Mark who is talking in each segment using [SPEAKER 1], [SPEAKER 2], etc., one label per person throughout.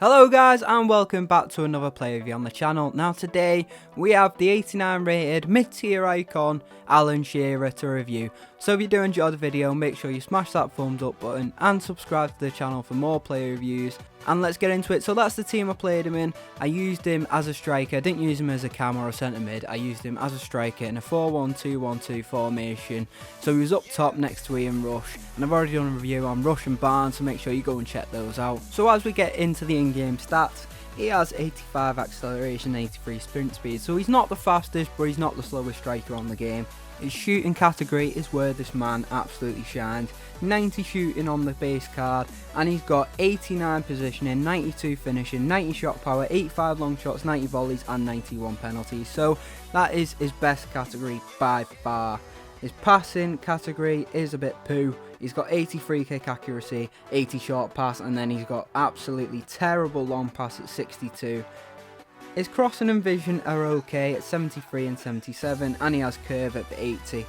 [SPEAKER 1] Hello guys and welcome back to another play review on the channel. Now today we have the 89 rated mid-tier icon Alan Shearer to review. So if you do enjoy the video, make sure you smash that thumbs up button and subscribe to the channel for more player reviews. And let's get into it. So that's the team I played him in. I used him as a striker. I didn't use him as a cam or a centre mid. I used him as a striker in a 4-1-2-1-2 formation. So he was up top next to Ian Rush. And I've already done a review on Rush and Barnes, so make sure you go and check those out. So as we get into the in-game stats, he has 85 acceleration, 83 sprint speed. So he's not the fastest, but he's not the slowest striker on the game. His shooting category is where this man absolutely shines. 90 shooting on the base card, and he's got 89 positioning, 92 finishing, 90 shot power, 85 long shots, 90 volleys and 91 penalties. So that is his best category by far. His passing category is a bit poo. He's got 80 free kick accuracy, 80 short pass, and then he's got absolutely terrible long pass at 62. His crossing and vision are okay at 73 and 77, and he has curve at 80.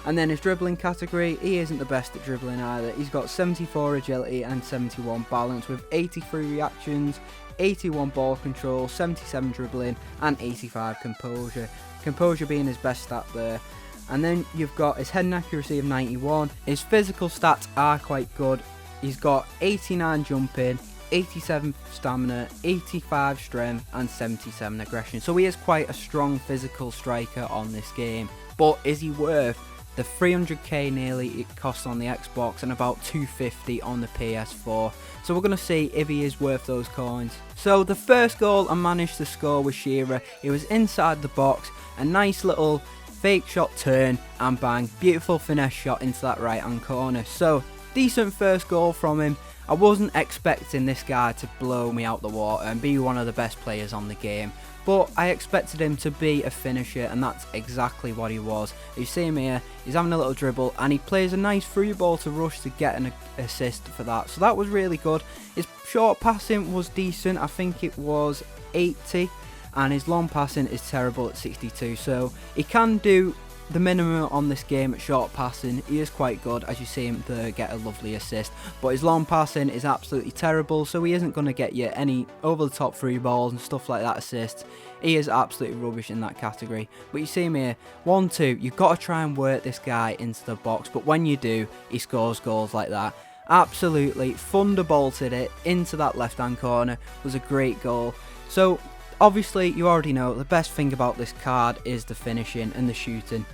[SPEAKER 1] And then his dribbling category, he isn't the best at dribbling either. He's got 74 agility and 71 balance with 83 reactions, 81 ball control, 77 dribbling and 85 composure. Composure being his best stat there. And then you've got his heading accuracy of 91. His physical stats are quite good. He's got 89 jumping, 87 stamina, 85 strength and 77 aggression. So he is quite a strong physical striker on this game. But is he worth the 300k nearly it costs on the Xbox and about 250 on the PS4? So we're going to see if he is worth those coins. So the first goal I managed to score with Shearer, it was inside the box, a nice little fake shot turn and bang, beautiful finesse shot into that right hand corner. So decent first goal from him. I wasn't expecting this guy to blow me out the water and be one of the best players on the game, but I expected him to be a finisher, and that's exactly what he was. You see him here, he's having a little dribble and he plays a nice free ball to Rush to get an assist for that, so that was really good. His short passing was decent, I think it was 80, and his long passing is terrible at 62, so he can do the minimum on this game at short passing. He is quite good, as you see him there get a lovely assist, but his long passing is absolutely terrible, so he isn't going to get you any over the top free balls and stuff like that assists. He is absolutely rubbish in that category. But you see him here, 1-2, you've got to try and work this guy into the box, but when you do, he scores goals like that. Absolutely thunderbolted it into that left hand corner. Was a great goal. So obviously you already know the best thing about this card is the finishing and the shooting.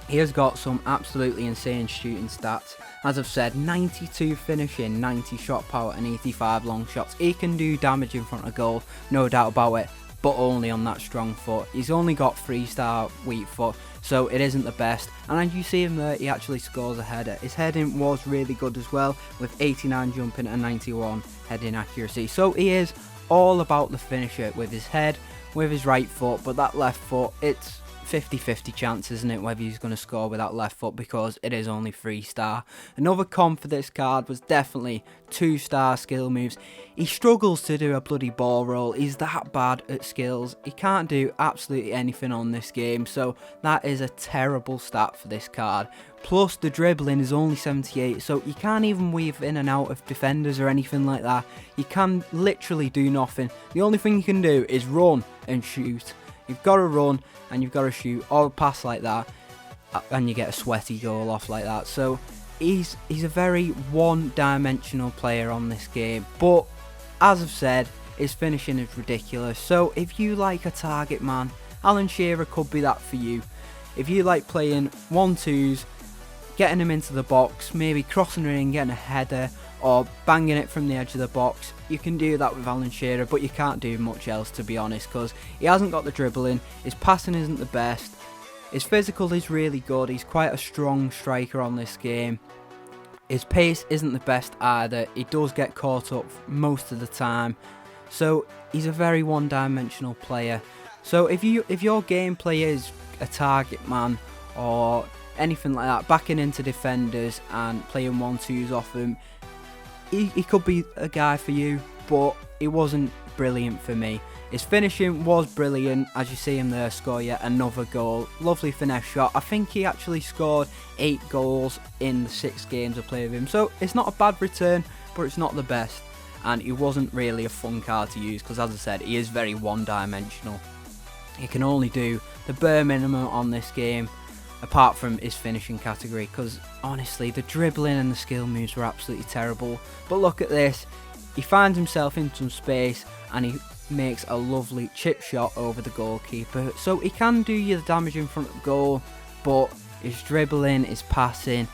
[SPEAKER 1] He has got some absolutely insane shooting stats. As I've said, 92 finishing, 90 shot power and 85 long shots. He can do damage in front of goal, no doubt about it, but only on that strong foot. He's only got 3-star weak foot, so it isn't the best. And as you see him there, he actually scores a header. His heading was really good as well, with 89 jumping and 91 heading accuracy. So he is all about the finisher with his head, with his right foot, but that left foot, it's 50-50 chance, isn't it, whether he's going to score with that left foot, because it is only 3-star. Another con for this card was definitely 2-star skill moves. He struggles to do a bloody ball roll. He's that bad at skills. He can't do absolutely anything on this game, so that is a terrible stat for this card. Plus the dribbling is only 78, so you can't even weave in and out of defenders or anything like that. You can literally do nothing. The only thing you can do is run and shoot. You've got to run and you've got to shoot or pass like that, and you get a sweaty goal off like that. So he's a very one-dimensional player on this game. But as I've said, his finishing is ridiculous. So if you like a target man, Alan Shearer could be that for you. If you like playing 1-2s, getting him into the box, maybe crossing it in, getting a header, or banging it from the edge of the box, you can do that with Alan Shearer, but you can't do much else, to be honest, because he hasn't got the dribbling, his passing isn't the best, his physical is really good, he's quite a strong striker on this game, his pace isn't the best either, he does get caught up most of the time, so he's a very one-dimensional player. So if your gameplay is a target man or anything like that, backing into defenders and playing 1-2s off them, he could be a guy for you, but he wasn't brilliant for me. His finishing was brilliant, as you see him there score yet another goal. Lovely finesse shot. I think he actually scored 8 goals in the 6 games I played with him, so it's not a bad return, but it's not the best. and he wasn't really a fun card to use because, as I said, he is very one-dimensional. He can only do the bare minimum on this game, apart from his finishing category, because honestly the dribbling and the skill moves were absolutely terrible. But look at this, he finds himself in some space and he makes a lovely chip shot over the goalkeeper, so he can do you the damage in front of goal, but his dribbling, his passing,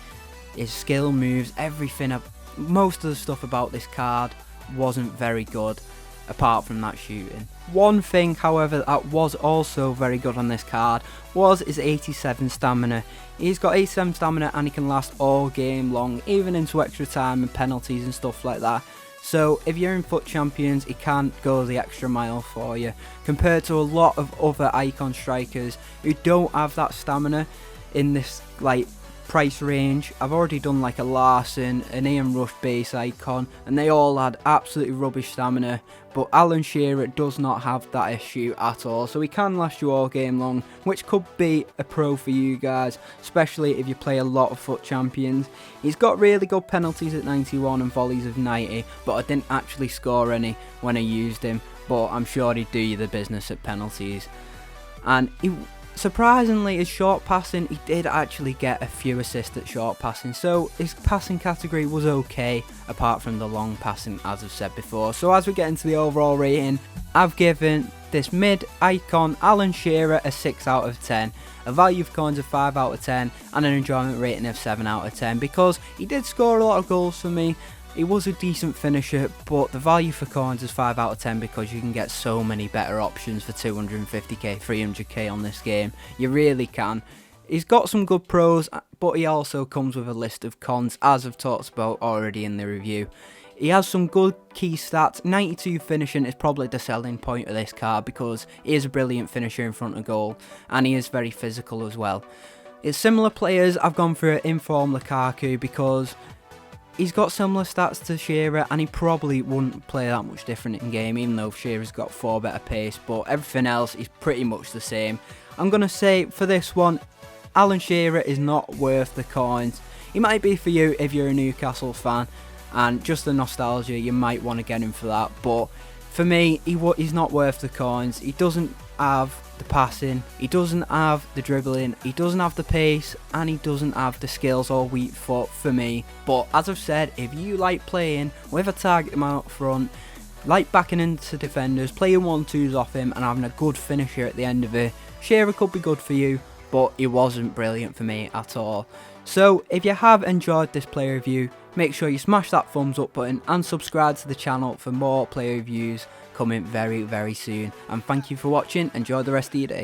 [SPEAKER 1] his skill moves, everything, most of the stuff about this card wasn't very good apart from that shooting. One thing, however, that was also very good on this card was his 87 stamina. He's got 87 stamina and he can last all game long, even into extra time and penalties and stuff like that. So if you're in FUT Champions, he can go the extra mile for you, compared to a lot of other icon strikers who don't have that stamina in this like price range. I've already done like a Larson, an Ian Rush base icon, and they all had absolutely rubbish stamina, but Alan Shearer does not have that issue at all, so he can last you all game long, which could be a pro for you guys, especially if you play a lot of FUT Champions. He's got really good penalties at 91 and volleys of 90, but I didn't actually score any when I used him, but I'm sure he'd do you the business at penalties. And surprisingly, his short passing, he did actually get a few assists at short passing, so his passing category was okay, apart from the long passing, as I've said before. So as we get into the overall rating, I've given this mid icon Alan Shearer a 6 out of 10, a value of coins of 5 out of 10, and an enjoyment rating of 7 out of 10, because he did score a lot of goals for me. He was a decent finisher, but the value for coins is 5 out of 10 because you can get so many better options for 250k, 300k on this game. You really can. He's got some good pros, but he also comes with a list of cons, as I've talked about already in the review. He has some good key stats. 92 finishing is probably the selling point of this card because he is a brilliant finisher in front of goal, and he is very physical as well. It's similar players, I've gone for Inform Lukaku because he's got similar stats to Shearer and he probably wouldn't play that much different in game, even though Shearer's got 4 better pace, but everything else is pretty much the same. I'm going to say for this one, Alan Shearer is not worth the coins. He might be for you if you're a Newcastle fan and just the nostalgia, you might want to get him for that, but for me, he's not worth the coins. He doesn't have the passing, he doesn't have the dribbling, he doesn't have the pace, and he doesn't have the skills or weak foot for me. But as I've said, if you like playing with a target man up front, like backing into defenders, playing 1-2s off him and having a good finisher at the end of it, Shearer could be good for you, but he wasn't brilliant for me at all. So if you have enjoyed this player review, make sure you smash that thumbs up button and subscribe to the channel for more player reviews coming very, very soon. And thank you for watching. Enjoy the rest of your day.